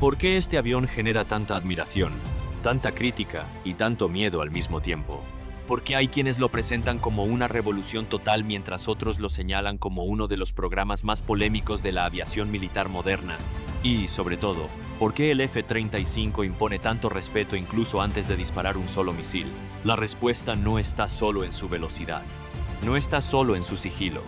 ¿Por qué este avión genera tanta admiración, tanta crítica y tanto miedo al mismo tiempo? ¿Por qué hay quienes lo presentan como una revolución total mientras otros lo señalan como uno de los programas más polémicos de la aviación militar moderna? Y, sobre todo, ¿por qué el F-35 impone tanto respeto incluso antes de disparar un solo misil? La respuesta no está solo en su velocidad, no está solo en su sigilo,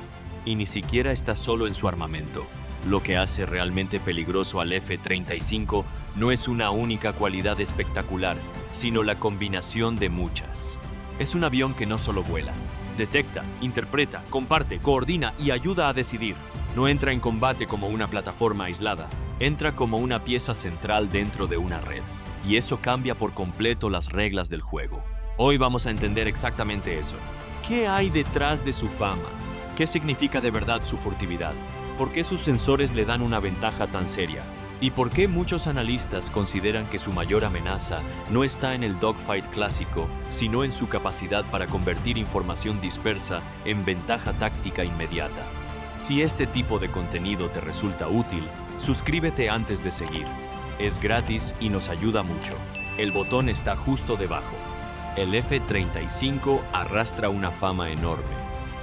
y ni siquiera está solo en su armamento. Lo que hace realmente peligroso al F-35 no es una única cualidad espectacular, sino la combinación de muchas. Es un avión que no solo vuela, detecta, interpreta, comparte, coordina y ayuda a decidir. No entra en combate como una plataforma aislada, entra como una pieza central dentro de una red. Y eso cambia por completo las reglas del juego. Hoy vamos a entender exactamente eso. ¿Qué hay detrás de su fama? ¿Qué significa de verdad su furtividad? ¿Por qué sus sensores le dan una ventaja tan seria? ¿Y por qué muchos analistas consideran que su mayor amenaza no está en el dogfight clásico, sino en su capacidad para convertir información dispersa en ventaja táctica inmediata? Si este tipo de contenido te resulta útil, suscríbete antes de seguir. Es gratis y nos ayuda mucho. El botón está justo debajo. El F-35 arrastra una fama enorme.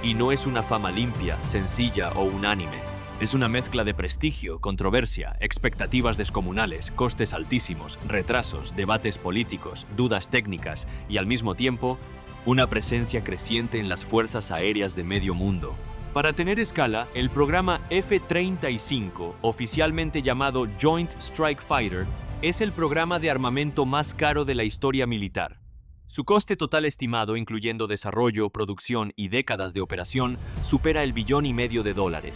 Y no es una fama limpia, sencilla o unánime. Es una mezcla de prestigio, controversia, expectativas descomunales, costes altísimos, retrasos, debates políticos, dudas técnicas y, al mismo tiempo, una presencia creciente en las fuerzas aéreas de medio mundo. Para tener escala, el programa F-35, oficialmente llamado Joint Strike Fighter, es el programa de armamento más caro de la historia militar. Su coste total estimado, incluyendo desarrollo, producción y décadas de operación, supera el $1,5 billion.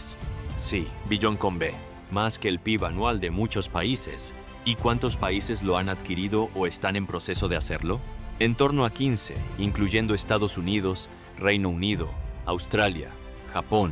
Sí, billón con B, más que el PIB anual de muchos países. ¿Y cuántos países lo han adquirido o están en proceso de hacerlo? En torno a 15, incluyendo Estados Unidos, Reino Unido, Australia, Japón,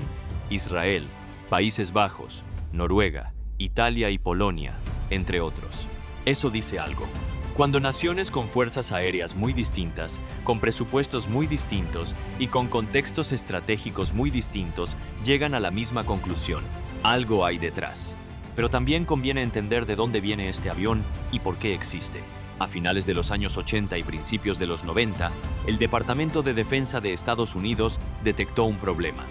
Israel, Países Bajos, Noruega, Italia y Polonia, entre otros. Eso dice algo. Cuando naciones con fuerzas aéreas muy distintas, con presupuestos muy distintos y con contextos estratégicos muy distintos llegan a la misma conclusión, algo hay detrás. Pero también conviene entender de dónde viene este avión y por qué existe. A finales de los años 80 y principios de los 90, el Departamento de Defensa de Estados Unidos detectó un problema.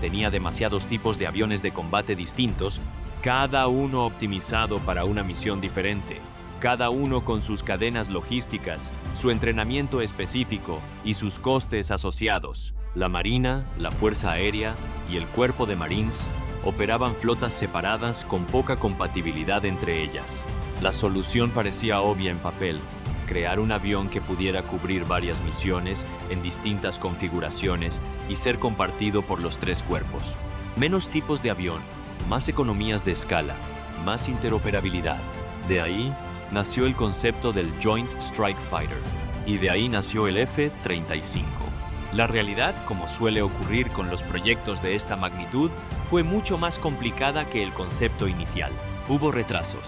Tenía demasiados tipos de aviones de combate distintos, cada uno optimizado para una misión diferente. Cada uno con sus cadenas logísticas, su entrenamiento específico y sus costes asociados. La Marina, la Fuerza Aérea y el Cuerpo de Marines operaban flotas separadas con poca compatibilidad entre ellas. La solución parecía obvia en papel: crear un avión que pudiera cubrir varias misiones en distintas configuraciones y ser compartido por los tres cuerpos. Menos tipos de avión, más economías de escala, más interoperabilidad. De ahí nació el concepto del Joint Strike Fighter, y de ahí nació el F-35. La realidad, como suele ocurrir con los proyectos de esta magnitud, fue mucho más complicada que el concepto inicial. Hubo retrasos,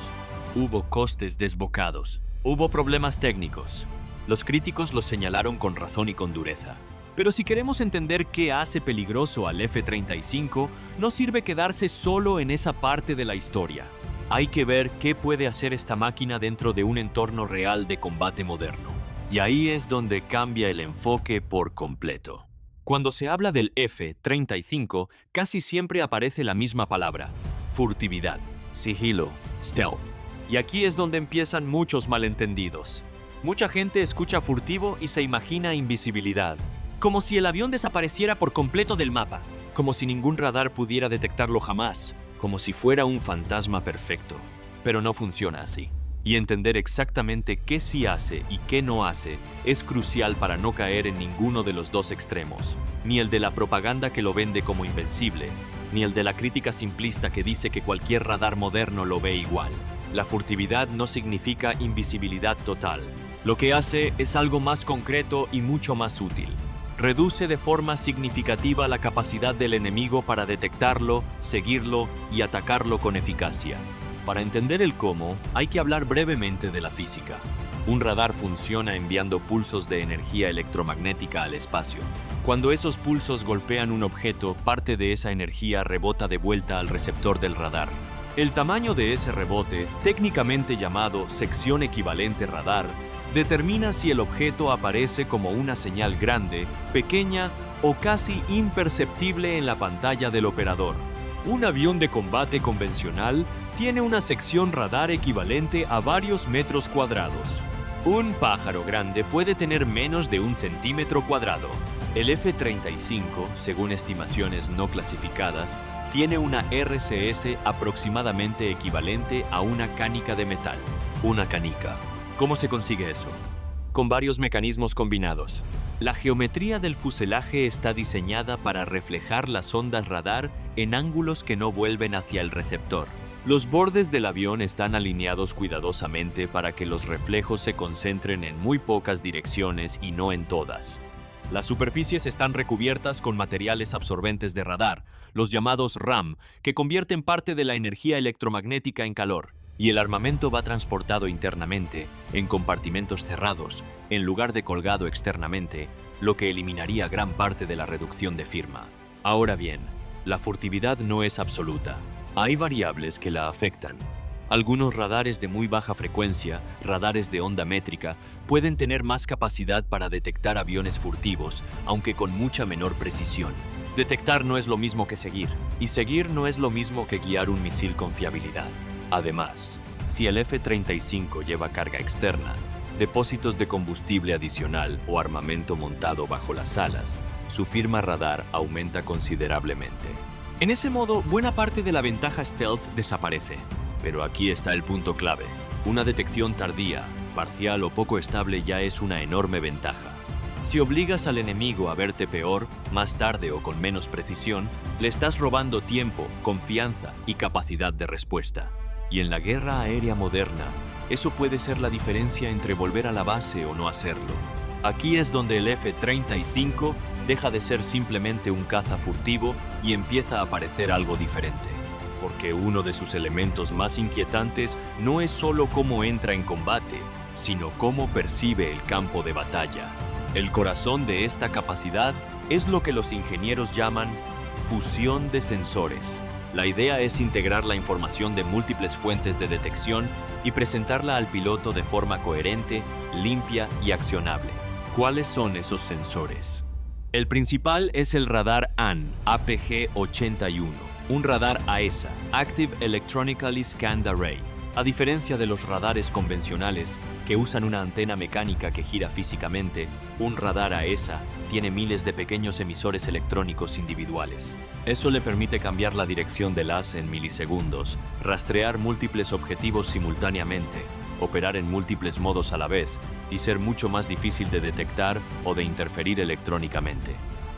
hubo costes desbocados, hubo problemas técnicos. Los críticos los señalaron con razón y con dureza. Pero si queremos entender qué hace peligroso al F-35, no sirve quedarse solo en esa parte de la historia. Hay que ver qué puede hacer esta máquina dentro de un entorno real de combate moderno. Y ahí es donde cambia el enfoque por completo. Cuando se habla del F-35, casi siempre aparece la misma palabra: furtividad, sigilo, stealth. Y aquí es donde empiezan muchos malentendidos. Mucha gente escucha furtivo y se imagina invisibilidad, como si el avión desapareciera por completo del mapa, como si ningún radar pudiera detectarlo jamás, como si fuera un fantasma perfecto. Pero no funciona así. Y entender exactamente qué sí hace y qué no hace es crucial para no caer en ninguno de los dos extremos, ni el de la propaganda que lo vende como invencible, ni el de la crítica simplista que dice que cualquier radar moderno lo ve igual. La furtividad no significa invisibilidad total. Lo que hace es algo más concreto y mucho más útil. Reduce de forma significativa la capacidad del enemigo para detectarlo, seguirlo y atacarlo con eficacia. Para entender el cómo, hay que hablar brevemente de la física. Un radar funciona enviando pulsos de energía electromagnética al espacio. Cuando esos pulsos golpean un objeto, parte de esa energía rebota de vuelta al receptor del radar. El tamaño de ese rebote, técnicamente llamado sección equivalente radar, determina si el objeto aparece como una señal grande, pequeña o casi imperceptible en la pantalla del operador. Un avión de combate convencional tiene una sección radar equivalente a varios metros cuadrados. Un pájaro grande puede tener menos de 1 centímetro cuadrado. El F-35, según estimaciones no clasificadas, tiene una RCS aproximadamente equivalente a una canica de metal. Una canica. ¿Cómo se consigue eso? Con varios mecanismos combinados. La geometría del fuselaje está diseñada para reflejar las ondas radar en ángulos que no vuelven hacia el receptor. Los bordes del avión están alineados cuidadosamente para que los reflejos se concentren en muy pocas direcciones y no en todas. Las superficies están recubiertas con materiales absorbentes de radar, los llamados RAM, que convierten parte de la energía electromagnética en calor. Y el armamento va transportado internamente, en compartimentos cerrados, en lugar de colgado externamente, lo que eliminaría gran parte de la reducción de firma. Ahora bien, la furtividad no es absoluta. Hay variables que la afectan. Algunos radares de muy baja frecuencia, radares de onda métrica, pueden tener más capacidad para detectar aviones furtivos, aunque con mucha menor precisión. Detectar no es lo mismo que seguir, y seguir no es lo mismo que guiar un misil con fiabilidad. Además, si el F-35 lleva carga externa, depósitos de combustible adicional o armamento montado bajo las alas, su firma radar aumenta considerablemente. En ese modo, buena parte de la ventaja stealth desaparece. Pero aquí está el punto clave. Una detección tardía, parcial o poco estable ya es una enorme ventaja. Si obligas al enemigo a verte peor, más tarde o con menos precisión, le estás robando tiempo, confianza y capacidad de respuesta. Y en la guerra aérea moderna, eso puede ser la diferencia entre volver a la base o no hacerlo. Aquí es donde el F-35 deja de ser simplemente un caza furtivo y empieza a parecer algo diferente. Porque uno de sus elementos más inquietantes no es solo cómo entra en combate, sino cómo percibe el campo de batalla. El corazón de esta capacidad es lo que los ingenieros llaman fusión de sensores. La idea es integrar la información de múltiples fuentes de detección y presentarla al piloto de forma coherente, limpia y accionable. ¿Cuáles son esos sensores? El principal es el radar AN, APG-81, un radar AESA, Active Electronically Scanned Array. A diferencia de los radares convencionales, que usan una antena mecánica que gira físicamente, un radar AESA tiene miles de pequeños emisores electrónicos individuales. Eso le permite cambiar la dirección del haz en milisegundos, rastrear múltiples objetivos simultáneamente, operar en múltiples modos a la vez y ser mucho más difícil de detectar o de interferir electrónicamente.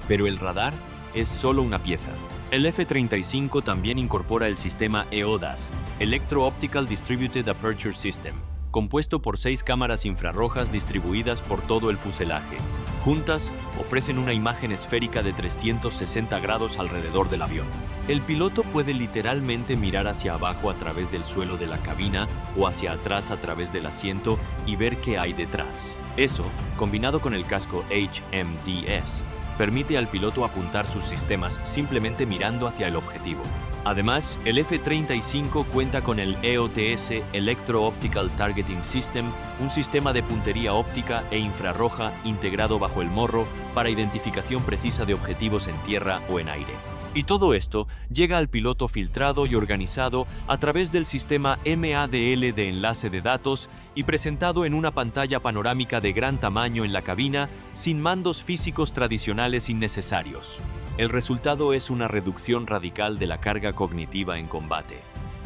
Pero el radar es solo una pieza. El F-35 también incorpora el sistema EODAS, Electro-Optical Distributed Aperture System, compuesto por 6 cámaras infrarrojas distribuidas por todo el fuselaje. Juntas, ofrecen una imagen esférica de 360 grados alrededor del avión. El piloto puede literalmente mirar hacia abajo a través del suelo de la cabina o hacia atrás a través del asiento y ver qué hay detrás. Eso, combinado con el casco HMDS, permite al piloto apuntar sus sistemas simplemente mirando hacia el objetivo. Además, el F-35 cuenta con el EOTS Electro-Optical Targeting System, un sistema de puntería óptica e infrarroja integrado bajo el morro para identificación precisa de objetivos en tierra o en aire. Y todo esto llega al piloto filtrado y organizado a través del sistema MADL de enlace de datos y presentado en una pantalla panorámica de gran tamaño en la cabina sin mandos físicos tradicionales innecesarios. El resultado es una reducción radical de la carga cognitiva en combate.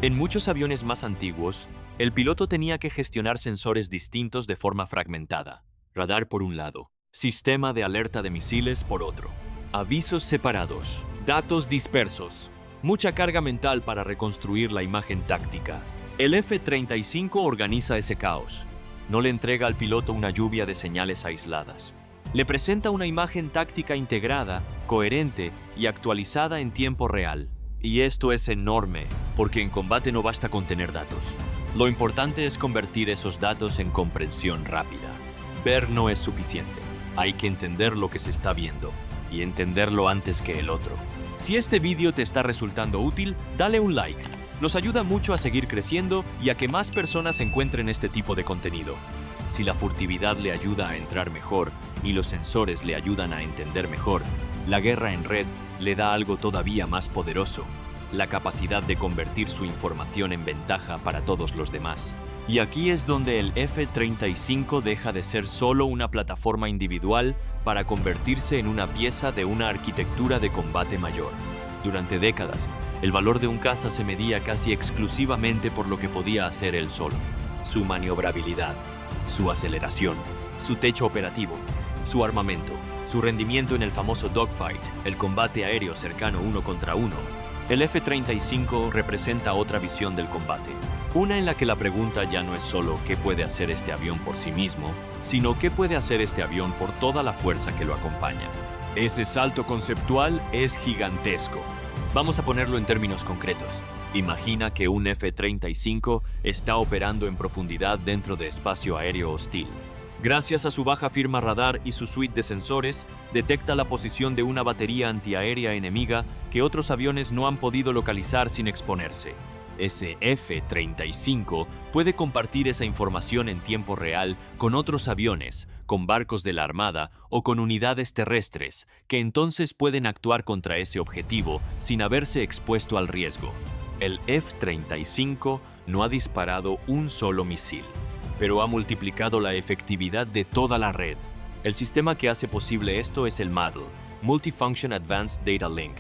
En muchos aviones más antiguos, el piloto tenía que gestionar sensores distintos de forma fragmentada. Radar por un lado, sistema de alerta de misiles por otro. Avisos separados, datos dispersos, mucha carga mental para reconstruir la imagen táctica. El F-35 organiza ese caos. No le entrega al piloto una lluvia de señales aisladas. Le presenta una imagen táctica integrada, coherente y actualizada en tiempo real. Y esto es enorme, porque en combate no basta con tener datos. Lo importante es convertir esos datos en comprensión rápida. Ver no es suficiente. Hay que entender lo que se está viendo, y entenderlo antes que el otro. Si este vídeo te está resultando útil, dale un like. Nos ayuda mucho a seguir creciendo y a que más personas encuentren este tipo de contenido. Si la furtividad le ayuda a entrar mejor y los sensores le ayudan a entender mejor, la guerra en red le da algo todavía más poderoso: la capacidad de convertir su información en ventaja para todos los demás. Y aquí es donde el F-35 deja de ser solo una plataforma individual para convertirse en una pieza de una arquitectura de combate mayor. Durante décadas, el valor de un caza se medía casi exclusivamente por lo que podía hacer él solo: su maniobrabilidad, su aceleración, su techo operativo, su armamento, su rendimiento en el famoso dogfight, el combate aéreo cercano uno contra uno. El F-35 representa otra visión del combate, una en la que la pregunta ya no es solo qué puede hacer este avión por sí mismo, sino qué puede hacer este avión por toda la fuerza que lo acompaña. Ese salto conceptual es gigantesco. Vamos a ponerlo en términos concretos. Imagina que un F-35 está operando en profundidad dentro de espacio aéreo hostil. Gracias a su baja firma radar y su suite de sensores, detecta la posición de una batería antiaérea enemiga que otros aviones no han podido localizar sin exponerse. Ese F-35 puede compartir esa información en tiempo real con otros aviones, con barcos de la Armada o con unidades terrestres, que entonces pueden actuar contra ese objetivo sin haberse expuesto al riesgo. El F-35 no ha disparado un solo misil, pero ha multiplicado la efectividad de toda la red. El sistema que hace posible esto es el MADL, Multifunction Advanced Data Link,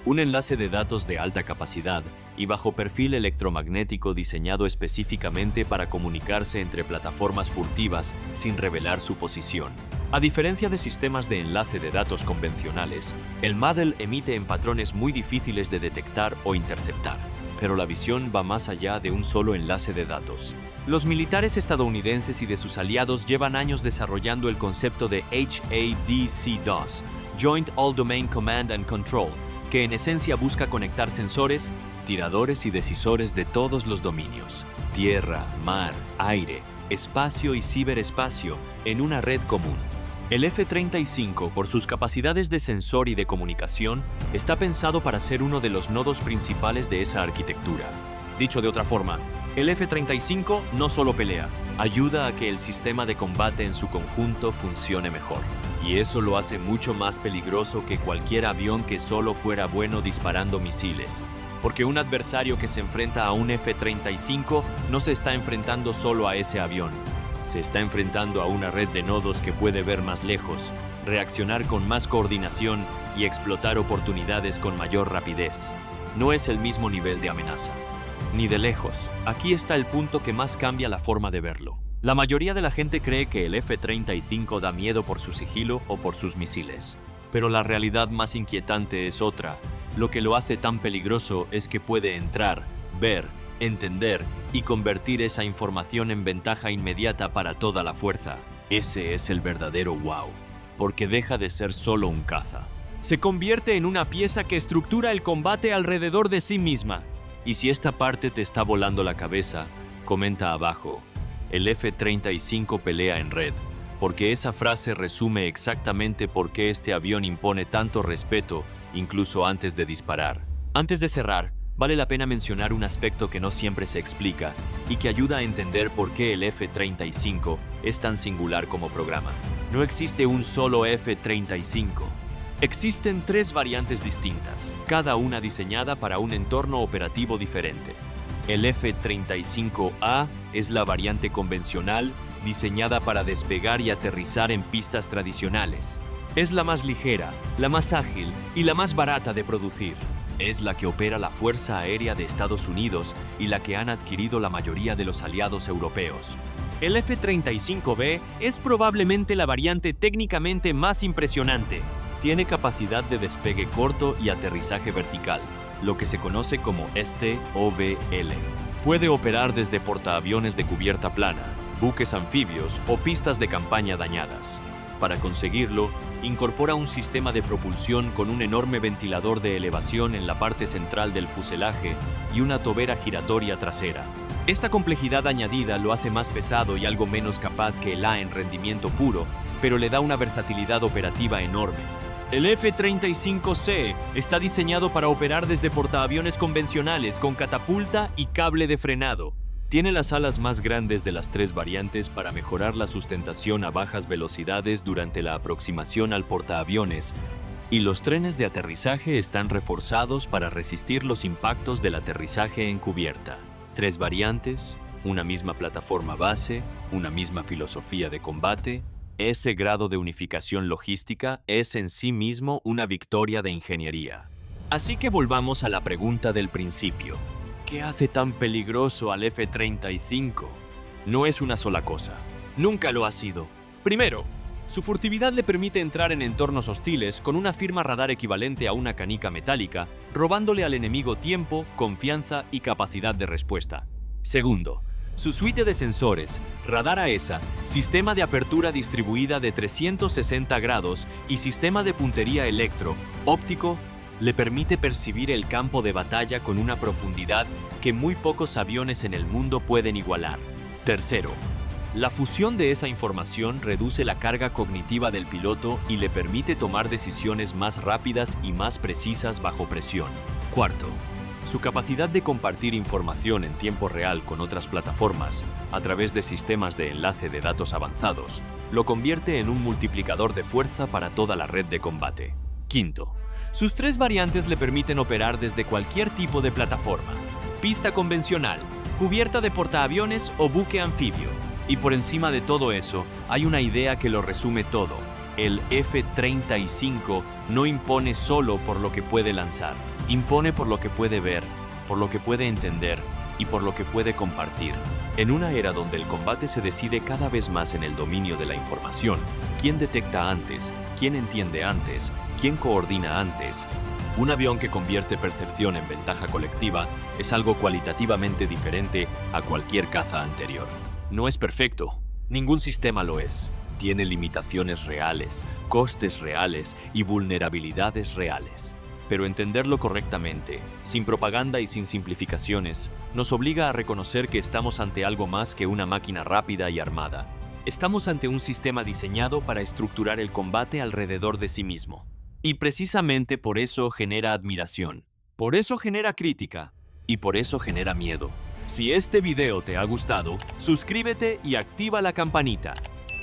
un enlace de datos de alta capacidad y bajo perfil electromagnético diseñado específicamente para comunicarse entre plataformas furtivas sin revelar su posición. A diferencia de sistemas de enlace de datos convencionales, el MADL emite en patrones muy difíciles de detectar o interceptar, pero la visión va más allá de un solo enlace de datos. Los militares estadounidenses y de sus aliados llevan años desarrollando el concepto de HADC-2, Joint All Domain Command and Control, que en esencia busca conectar sensores, tiradores y decisores de todos los dominios: tierra, mar, aire, espacio y ciberespacio en una red común. El F-35, por sus capacidades de sensor y de comunicación, está pensado para ser uno de los nodos principales de esa arquitectura. Dicho de otra forma, el F-35 no solo pelea, ayuda a que el sistema de combate en su conjunto funcione mejor. Y eso lo hace mucho más peligroso que cualquier avión que solo fuera bueno disparando misiles. Porque un adversario que se enfrenta a un F-35 no se está enfrentando solo a ese avión. Se está enfrentando a una red de nodos que puede ver más lejos, reaccionar con más coordinación y explotar oportunidades con mayor rapidez. No es el mismo nivel de amenaza. Ni de lejos. Aquí está el punto que más cambia la forma de verlo. La mayoría de la gente cree que el F-35 da miedo por su sigilo o por sus misiles. Pero la realidad más inquietante es otra. Lo que lo hace tan peligroso es que puede entrar, ver, entender y convertir esa información en ventaja inmediata para toda la fuerza. Ese es el verdadero wow, porque deja de ser solo un caza. Se convierte en una pieza que estructura el combate alrededor de sí misma. Y si esta parte te está volando la cabeza, comenta abajo: el F-35 pelea en red, porque esa frase resume exactamente por qué este avión impone tanto respeto, incluso antes de disparar. Antes de cerrar, vale la pena mencionar un aspecto que no siempre se explica y que ayuda a entender por qué el F-35 es tan singular como programa. No existe un solo F-35. Existen 3 variantes distintas, cada una diseñada para un entorno operativo diferente. El F-35A es la variante convencional, diseñada para despegar y aterrizar en pistas tradicionales. Es la más ligera, la más ágil y la más barata de producir. Es la que opera la Fuerza Aérea de Estados Unidos y la que han adquirido la mayoría de los aliados europeos. El F-35B es probablemente la variante técnicamente más impresionante. Tiene capacidad de despegue corto y aterrizaje vertical, lo que se conoce como STOVL. Puede operar desde portaaviones de cubierta plana, buques anfibios o pistas de campaña dañadas. Para conseguirlo, incorpora un sistema de propulsión con un enorme ventilador de elevación en la parte central del fuselaje y una tobera giratoria trasera. Esta complejidad añadida lo hace más pesado y algo menos capaz que el A en rendimiento puro, pero le da una versatilidad operativa enorme. El F-35C está diseñado para operar desde portaaviones convencionales con catapulta y cable de frenado. Tiene las alas más grandes de las tres variantes para mejorar la sustentación a bajas velocidades durante la aproximación al portaaviones, y los trenes de aterrizaje están reforzados para resistir los impactos del aterrizaje en cubierta. Tres variantes, una misma plataforma base, una misma filosofía de combate. Ese grado de unificación logística es en sí mismo una victoria de ingeniería. Así que volvamos a la pregunta del principio. ¿Qué hace tan peligroso al F-35? No es una sola cosa. Nunca lo ha sido. Primero, su furtividad le permite entrar en entornos hostiles con una firma radar equivalente a una canica metálica, robándole al enemigo tiempo, confianza y capacidad de respuesta. Segundo, su suite de sensores, radar AESA, sistema de apertura distribuida de 360 grados y sistema de puntería electro-óptico le permite percibir el campo de batalla con una profundidad que muy pocos aviones en el mundo pueden igualar. Tercero, la fusión de esa información reduce la carga cognitiva del piloto y le permite tomar decisiones más rápidas y más precisas bajo presión. Cuarto, su capacidad de compartir información en tiempo real con otras plataformas a través de sistemas de enlace de datos avanzados lo convierte en un multiplicador de fuerza para toda la red de combate. Quinto, sus tres variantes le permiten operar desde cualquier tipo de plataforma: pista convencional, cubierta de portaaviones o buque anfibio. Y por encima de todo eso, hay una idea que lo resume todo. El F-35 no impone solo por lo que puede lanzar, impone por lo que puede ver, por lo que puede entender y por lo que puede compartir. En una era donde el combate se decide cada vez más en el dominio de la información, quién detecta antes, quién entiende antes, quién coordina antes, un avión que convierte percepción en ventaja colectiva es algo cualitativamente diferente a cualquier caza anterior. No es perfecto, ningún sistema lo es. Tiene limitaciones reales, costes reales y vulnerabilidades reales. Pero entenderlo correctamente, sin propaganda y sin simplificaciones, nos obliga a reconocer que estamos ante algo más que una máquina rápida y armada. Estamos ante un sistema diseñado para estructurar el combate alrededor de sí mismo. Y precisamente por eso genera admiración, por eso genera crítica y por eso genera miedo. Si este video te ha gustado, suscríbete y activa la campanita.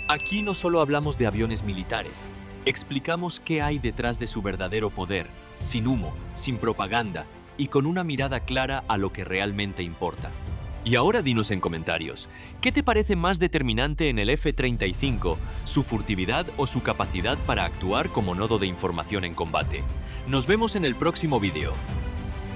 Aquí no solo hablamos de aviones militares, explicamos qué hay detrás de su verdadero poder, sin humo, sin propaganda y con una mirada clara a lo que realmente importa. Y ahora dinos en comentarios, ¿qué te parece más determinante en el F-35, su furtividad o su capacidad para actuar como nodo de información en combate? Nos vemos en el próximo video.